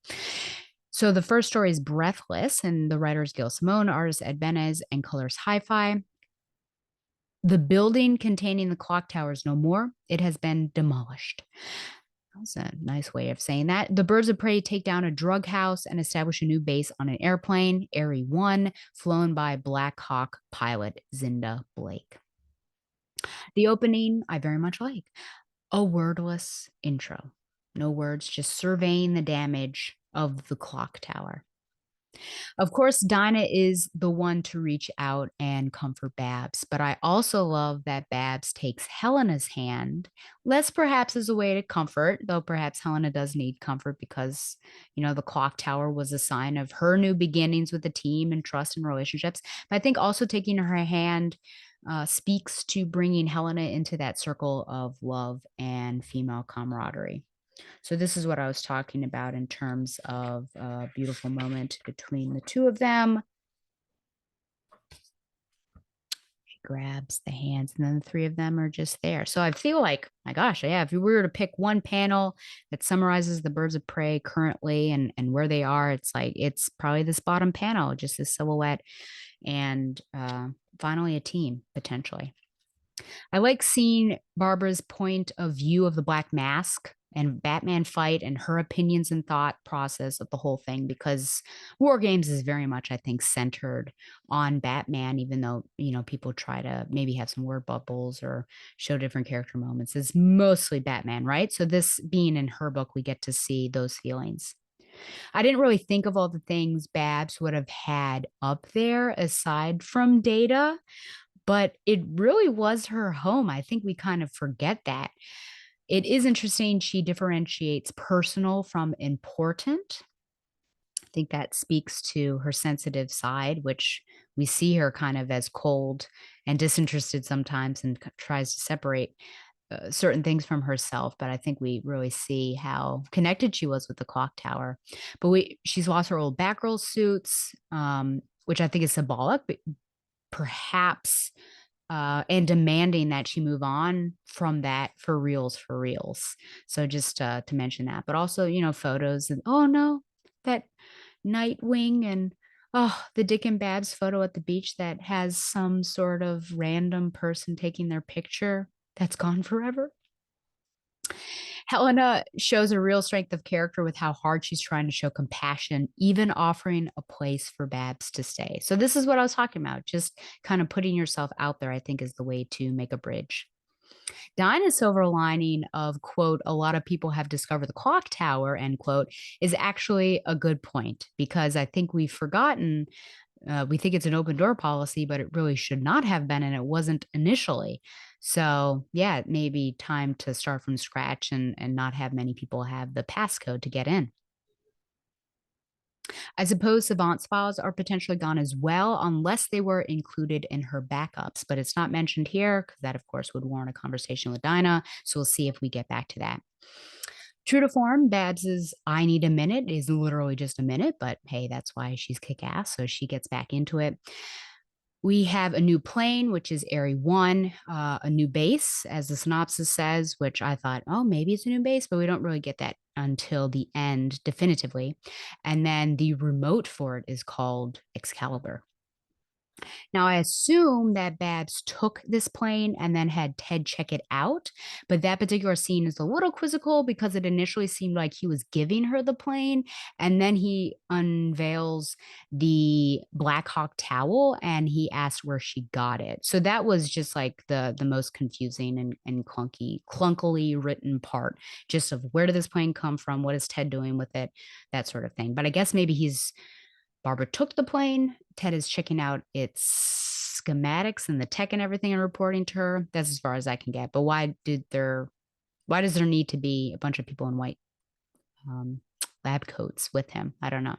So the first story is Breathless, and the writer is Gil Simone, artist Ed Benez, and colors Hi-Fi. The building containing the clock tower is no more. It has been demolished. That's a nice way of saying that. The Birds of Prey take down a drug house and establish a new base on an airplane, Airy 1, flown by Black Hawk pilot Zinda Blake. The opening I very much like. A wordless intro. No words, just surveying the damage of the clock tower. Of course, Dinah is the one to reach out and comfort Babs, but I also love that Babs takes Helena's hand, less perhaps as a way to comfort, though perhaps Helena does need comfort because, the clock tower was a sign of her new beginnings with the team and trust and relationships. But I think also taking her hand speaks to bringing Helena into that circle of love and female camaraderie. So this is what I was talking about in terms of a beautiful moment between the two of them. She grabs the hands, and then the three of them are just there. So I feel like, my gosh, yeah, if we were to pick one panel that summarizes the Birds of Prey currently and where they are, it's probably this bottom panel, just this silhouette, and finally a team potentially. I like seeing Barbara's point of view of the Black Mask and Batman fight and her opinions and thought process of the whole thing, because War Games is very much, I think, centered on Batman, even though, people try to maybe have some word bubbles or show different character moments. It's mostly Batman, right? So this being in her book, we get to see those feelings. I didn't really think of all the things Babs would have had up there aside from data, but it really was her home. I think we kind of forget that. It is interesting she differentiates personal from important. I think that speaks to her sensitive side, which we see her kind of as cold and disinterested sometimes and tries to separate certain things from herself. But I think we really see how connected she was with the clock tower. But she's lost her old Batgirl suits, which I think is symbolic, but perhaps and demanding that she move on from that for reals, for reals. So just to mention that, but also, photos and oh no, that Nightwing and the Dick and Babs photo at the beach that has some sort of random person taking their picture that's gone forever. Helena shows a real strength of character with how hard she's trying to show compassion, even offering a place for Babs to stay. So, this is what I was talking about. Just kind of putting yourself out there, I think, is the way to make a bridge. Dinah's silver lining of, quote, a lot of people have discovered the clock tower, end quote, is actually a good point because I think we've forgotten we think it's an open door policy, but it really should not have been, and it wasn't initially. So yeah, it may be time to start from scratch and not have many people have the passcode to get in. I suppose Savant's files are potentially gone as well, unless they were included in her backups, but it's not mentioned here because that, of course, would warrant a conversation with Dinah. So we'll see if we get back to that. True to form, Babs's I need a minute is literally just a minute, but hey, that's why she's kick ass. So she gets back into it. We have a new plane, which is Airy 1, a new base, as the synopsis says, which I thought, oh, maybe it's a new base, but we don't really get that until the end definitively. And then the remote for it is called Excalibur. Now, I assume that Babs took this plane and then had Ted check it out, but that particular scene is a little quizzical because it initially seemed like he was giving her the plane, and then he unveils the Black Hawk towel and he asked where she got it. So that was just like the most confusing and clunkily written part, just of where did this plane come from? What is Ted doing with it? That sort of thing. But I guess maybe Barbara took the plane. Ted is checking out its schematics and the tech and everything and reporting to her. That's as far as I can get. But why does there need to be a bunch of people in white lab coats with him? I don't know.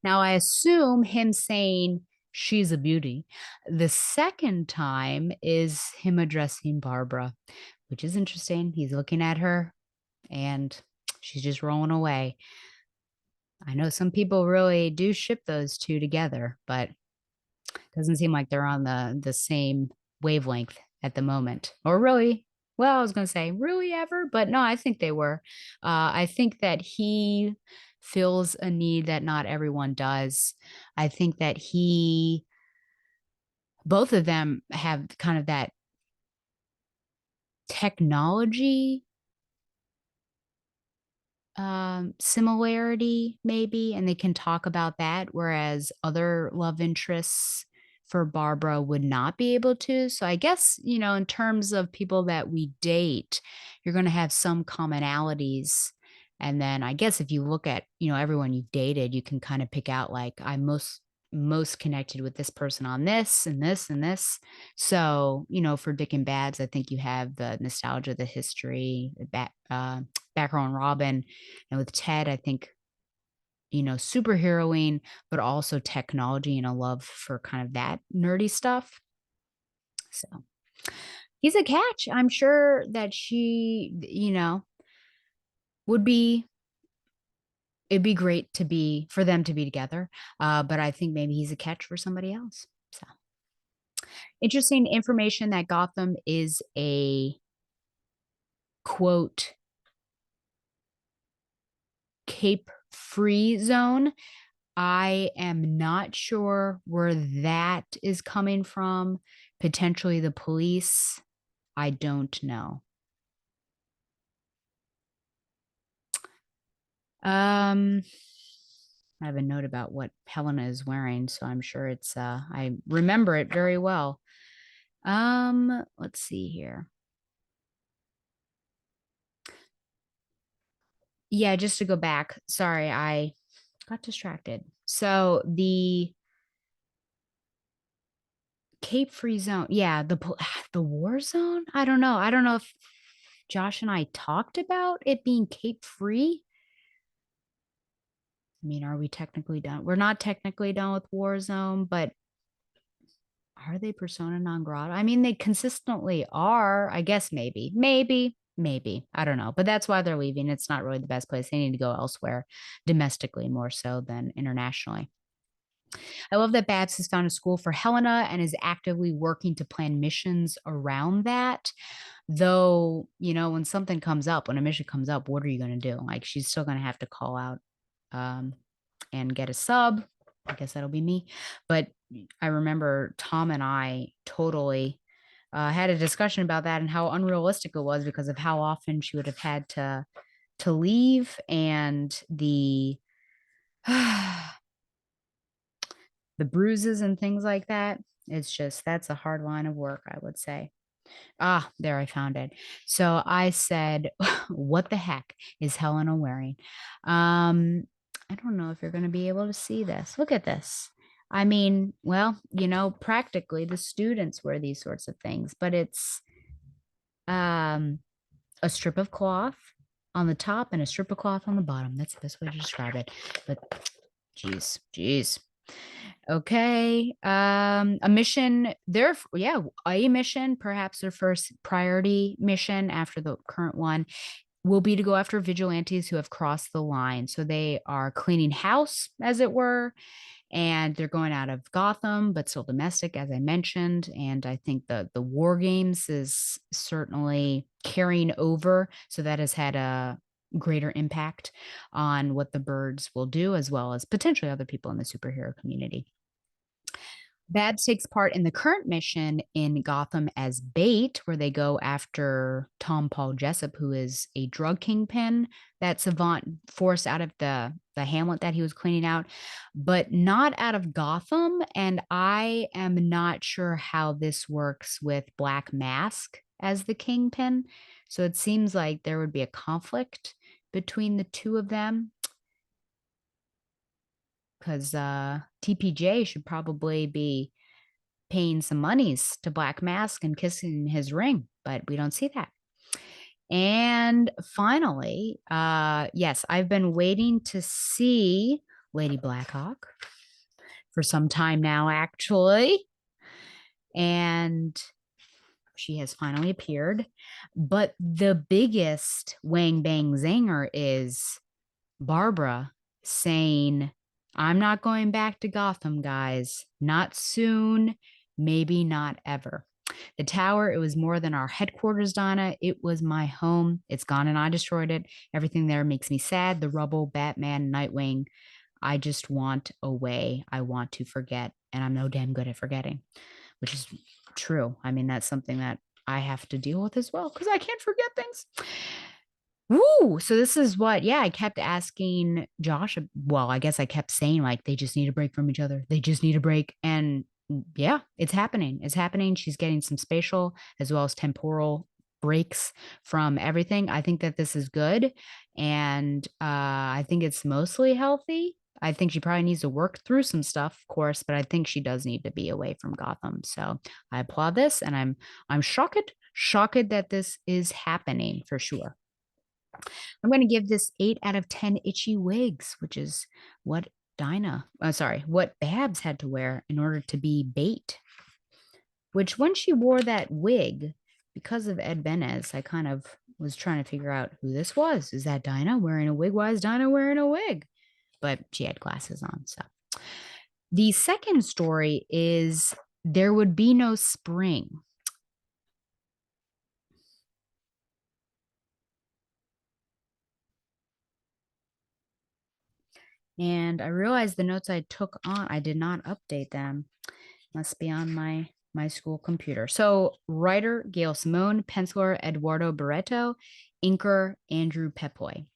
Now I assume him saying she's a beauty. The second time is him addressing Barbara, which is interesting. He's looking at her and she's just rolling away. I know some people really do ship those two together, but it doesn't seem like they're on the same wavelength at the moment. Or really, well, I was going to say really ever, but no, I think they were. I think that he fills a need that not everyone does. I think that both of them have kind of that technology similarity maybe, and they can talk about that, whereas other love interests for Barbara would not be able to. So I guess, in terms of people that we date, you're going to have some commonalities. And then I guess if you look at, everyone you've dated, you can kind of pick out like I'm most connected with this person on this and this and this. So, for Dick and Babs, I think you have the nostalgia, the history, Batgirl and Robin. And with Ted, I think, superheroing, but also technology and a love for kind of that nerdy stuff. So he's a catch. I'm sure that she, would be, it'd be great for them to be together. But I think maybe he's a catch for somebody else. So interesting information that Gotham is a quote Cape free zone. I am not sure where that is coming from. Potentially the police. I don't know. I have a note about what Helena is wearing, so I'm sure it's I remember it very well. Let's see here. Yeah, just to go back. Sorry, I got distracted. So the Cape Free Zone. Yeah, the war zone. I don't know. I don't know if Josh and I talked about it being Cape Free. I mean, are we technically done? We're not technically done with war zone, but are they persona non grata? I mean, they consistently are. I guess maybe. I don't know. But that's why they're leaving. It's not really the best place. They need to go elsewhere, domestically more so than internationally. I love that Babs has found a school for Helena and is actively working to plan missions around that. Though, when something comes up, when a mission comes up, what are you going to do? Like, she's still going to have to call out um, and get a sub. I guess that'll be me. But I remember Tom and I totally had a discussion about that and how unrealistic it was because of how often she would have had to leave and the bruises and things like that. It's just that's a hard line of work, I would say. Ah, there I found it. So I said, what the heck is Helena wearing? I don't know if you're going to be able to see this. Look at this. I mean, well, practically the students wear these sorts of things, but it's um a strip of cloth on the top and a strip of cloth on the bottom. That's the best way to describe it. But geez. Okay. A mission there, yeah, a mission, perhaps their first priority mission after the current one will be to go after vigilantes who have crossed the line. So they are cleaning house, as it were, and they're going out of Gotham, but still domestic, as I mentioned. And I think the War Games is certainly carrying over, so that has had a greater impact on what the birds will do, as well as potentially other people in the superhero community. Babs takes part in the current mission in Gotham as bait, where they go after Tom Paul Jessup, who is a drug kingpin that Savant forced out of the hamlet that he was cleaning out, but not out of Gotham. And I am not sure how this works with Black Mask as the kingpin. So it seems like there would be a conflict between the two of them because TPJ should probably be paying some monies to Black Mask and kissing his ring, but we don't see that. And finally, yes, I've been waiting to see Lady Blackhawk for some time now, actually. And she has finally appeared. But the biggest wang bang zinger is Barbara saying, I'm not going back to Gotham, guys. Not soon, maybe not ever. The tower, it was more than our headquarters, Donna. It was my home. It's gone and I destroyed it. Everything there makes me sad. The rubble, Batman, Nightwing. I just want away. I want to forget. And I'm no damn good at forgetting, which is true. I mean, that's something that I have to deal with as well because I can't forget things. Woo! So this is what, yeah, I kept asking Josh. Well, I guess I kept saying, like, they just need a break from each other. They just need a break. And yeah, it's happening. It's happening. She's getting some spatial as well as temporal breaks from everything. I think that this is good. And I think it's mostly healthy. I think she probably needs to work through some stuff, of course, but I think she does need to be away from Gotham. So I applaud this, and I'm shocked that this is happening for sure. I'm going to give this 8 out of 10 itchy wigs, which is what what Babs had to wear in order to be bait. Which when she wore that wig, because of Ed Benez, I kind of was trying to figure out who this was. Is that Dinah wearing a wig? Why is Dinah wearing a wig? But she had glasses on. So the second story is There Would Be No Spring. And I realized the notes I took on, I did not update them. Must be on my school computer. So writer Gail Simone, penciler Eduardo Barreto, inker Andrew Pepoy.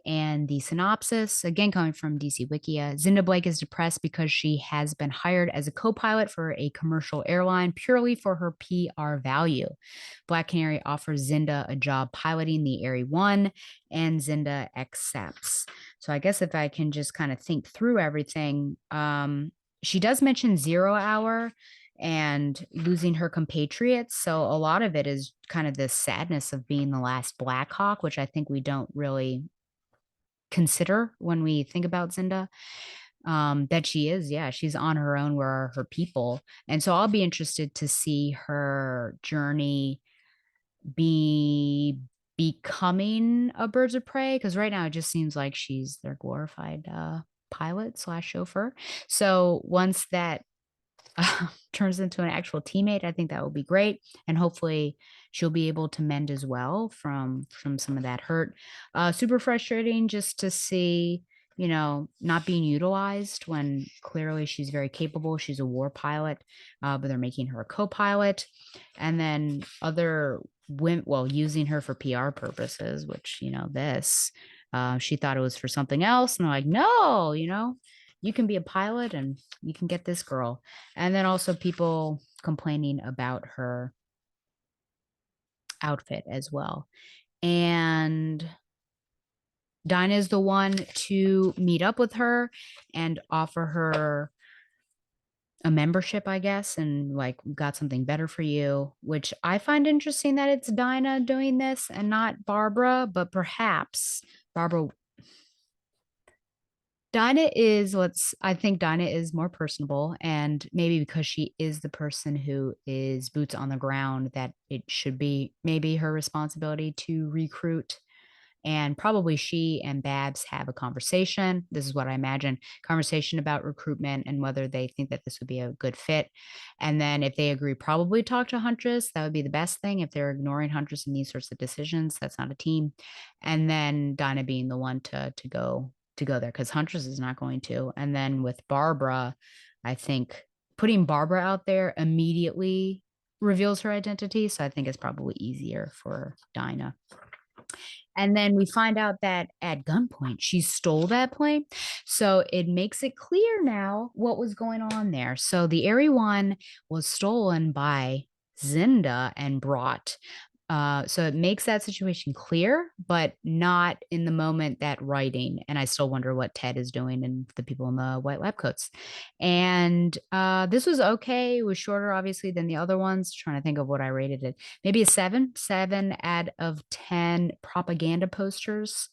And the synopsis, again coming from DC Wikia, Zinda Blake is depressed because she has been hired as a co-pilot for a commercial airline purely for her PR value. Black Canary offers Zinda a job piloting the Airy One, and Zinda accepts. So I guess if I can just kind of think through everything, she does mention 0 hour and losing her compatriots. So a lot of it is kind of this sadness of being the last Black Hawk, which I think we don't really consider when we think about Zinda. That she is, yeah, she's on her own. Where are her people? And so I'll be interested to see her journey be becoming a birds of prey, because right now it just seems like she's their glorified pilot slash chauffeur. So once that turns into an actual teammate, I think that will be great, and hopefully she'll be able to mend as well from some of that hurt. Super frustrating just to see, not being utilized when clearly she's very capable. She's a war pilot, but they're making her a co-pilot, and then other women, well, using her for PR purposes, which this. She thought it was for something else, and they're like, no, you can be a pilot and you can get this girl. And then also people complaining about her outfit as well. And Dinah is the one to meet up with her and offer her a membership, I guess, and like, got something better for you, which I find interesting that it's Dinah doing this and not Barbara, but perhaps Barbara. I think Dinah is more personable, and maybe because she is the person who is boots on the ground, that it should be maybe her responsibility to recruit. And probably she and Babs have a conversation. This is what I imagine, conversation about recruitment and whether they think that this would be a good fit. And then if they agree, probably talk to Huntress. That would be the best thing. If they're ignoring Huntress in these sorts of decisions, that's not a team. And then Dinah being the one to go there, because Huntress is not going to. And then with Barbara, I think putting Barbara out there immediately reveals her identity. So I think it's probably easier for Dinah. And then we find out that at gunpoint, she stole that plane. So it makes it clear now what was going on there. So the Airy One was stolen by Zinda and brought. So it makes that situation clear, but not in the moment that writing. And I still wonder what Ted is doing and the people in the white lab coats. And this was okay. It was shorter, obviously, than the other ones. Trying to think of what I rated it. Maybe a 7 out of 10 propaganda posters.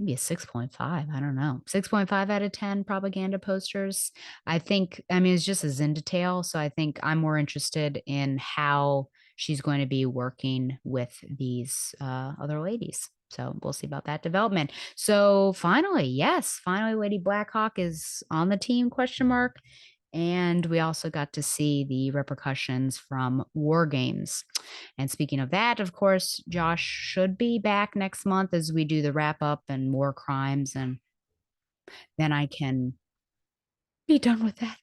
Maybe a 6.5. I don't know. 6.5 out of 10 propaganda posters. I mean, it's just a Zinda tale. So I think I'm more interested in how she's going to be working with these other ladies. So we'll see about that development. So finally, yes, finally, Lady Blackhawk is on the team, question mark. And we also got to see the repercussions from War Games. And speaking of that, of course, Josh should be back next month as we do the wrap up and war crimes. And then I can be done with that.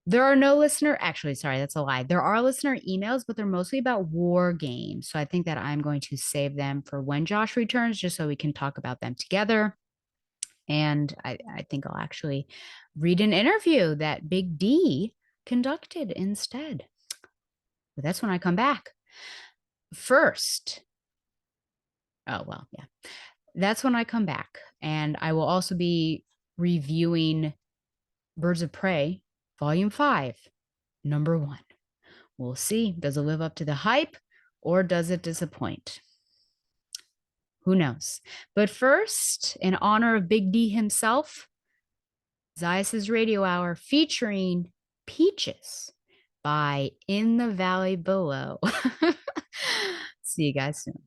There are no actually, sorry, that's a lie. There are listener emails, but they're mostly about war games. So I think that I'm going to save them for when Josh returns, just so we can talk about them together. And I think I'll actually read an interview that Big D conducted instead. But that's when I come back. First, oh, well, yeah. That's when I come back. And I will also be reviewing Birds of Prey, Volume 5, number 1. We'll see. Does it live up to the hype or does it disappoint? Who knows? But first, in honor of Big D himself, Zaius's Radio Hour featuring Peaches by In the Valley Below. See you guys soon.